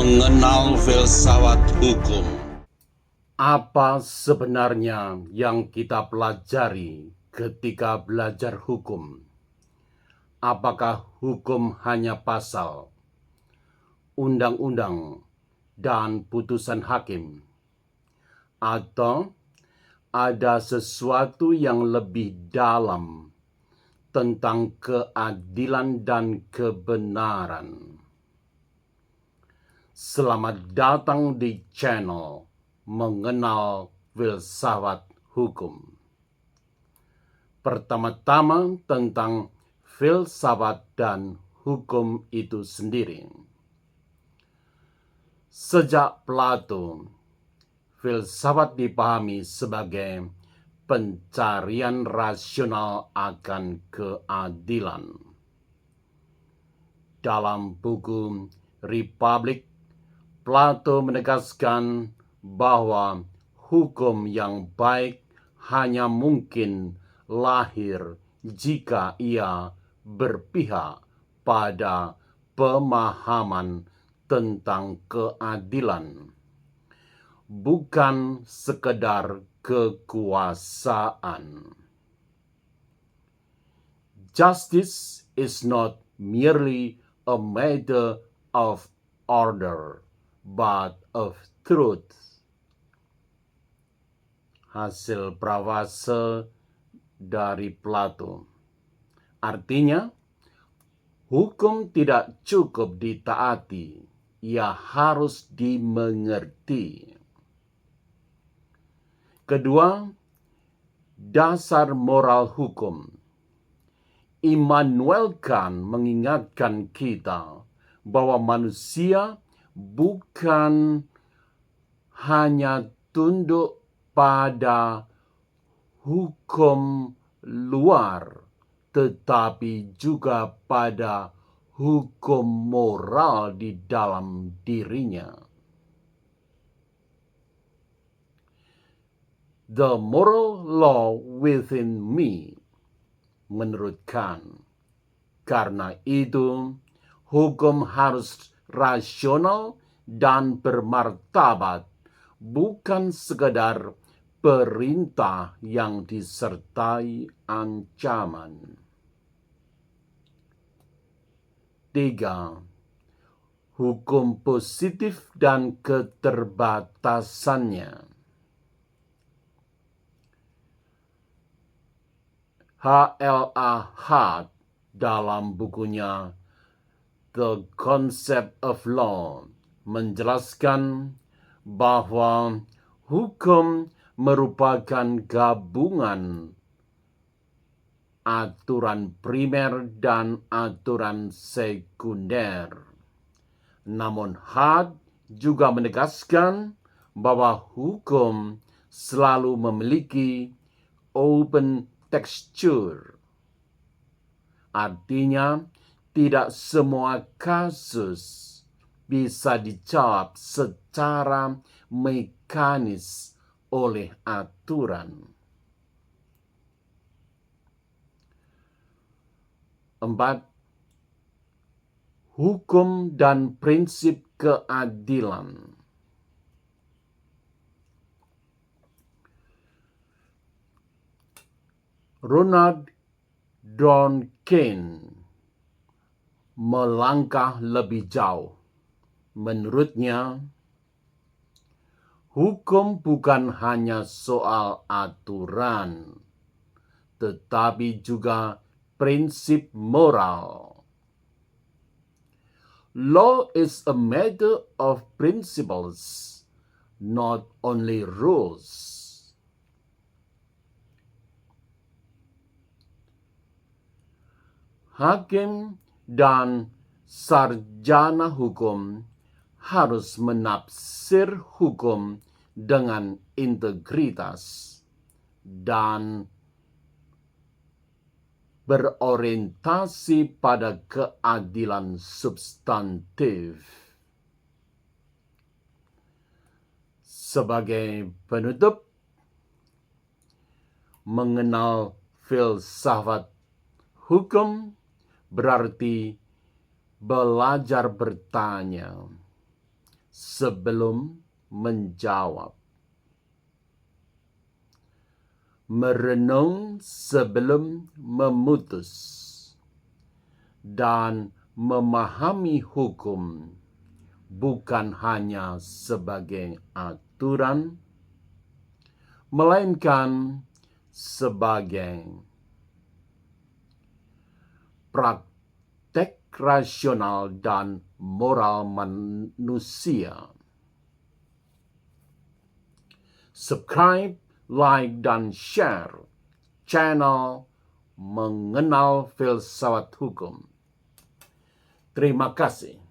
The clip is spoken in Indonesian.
Mengenal filsafat hukum. Apa sebenarnya yang kita pelajari ketika belajar hukum? Apakah hukum hanya pasal, undang-undang, dan putusan hakim? Atau ada sesuatu yang lebih dalam tentang keadilan dan kebenaran? Selamat datang di channel Mengenal Filsafat Hukum. Pertama-tama tentang filsafat dan hukum itu sendiri. Sejak Plato, filsafat dipahami sebagai pencarian rasional akan keadilan. Dalam buku Republik, Plato menegaskan bahwa hukum yang baik hanya mungkin lahir jika ia berpihak pada pemahaman tentang keadilan, bukan sekedar kekuasaan. Justice is not merely a matter of order, but of truth. Hasil prawase dari Plato. Artinya, hukum tidak cukup ditaati, ia harus dimengerti. Kedua, dasar moral hukum. Immanuel Kant mengingatkan kita bahwa manusia bukan hanya tunduk pada hukum luar, tetapi juga pada hukum moral di dalam dirinya. The moral law within me, menurut Kant. Karena itu, hukum harus rasional dan bermartabat, bukan sekedar perintah yang disertai ancaman. 3. Hukum positif dan keterbatasannya. H.L.A. Hart dalam bukunya The Concept of Law menjelaskan bahwa hukum merupakan gabungan aturan primer dan aturan sekunder. Namun Hart juga menegaskan bahwa hukum selalu memiliki open texture. Artinya, tidak semua kasus bisa dijawab secara mekanis oleh aturan. 4. Hukum dan prinsip keadilan. Ronald Dworkin melangkah lebih jauh. Menurutnya, hukum bukan hanya soal aturan, tetapi juga prinsip moral. Law is a matter of principles, not only rules. Hakim dan sarjana hukum harus menafsir hukum dengan integritas dan berorientasi pada keadilan substantif. Sebagai penutup, mengenal filsafat hukum berarti belajar bertanya, sebelum menjawab. Merenung sebelum memutus. Dan memahami hukum bukan hanya sebagai aturan, melainkan sebagai praktek rasional dan moral manusia. Subscribe, like, dan share channel Mengenal Filsafat Hukum. Terima kasih.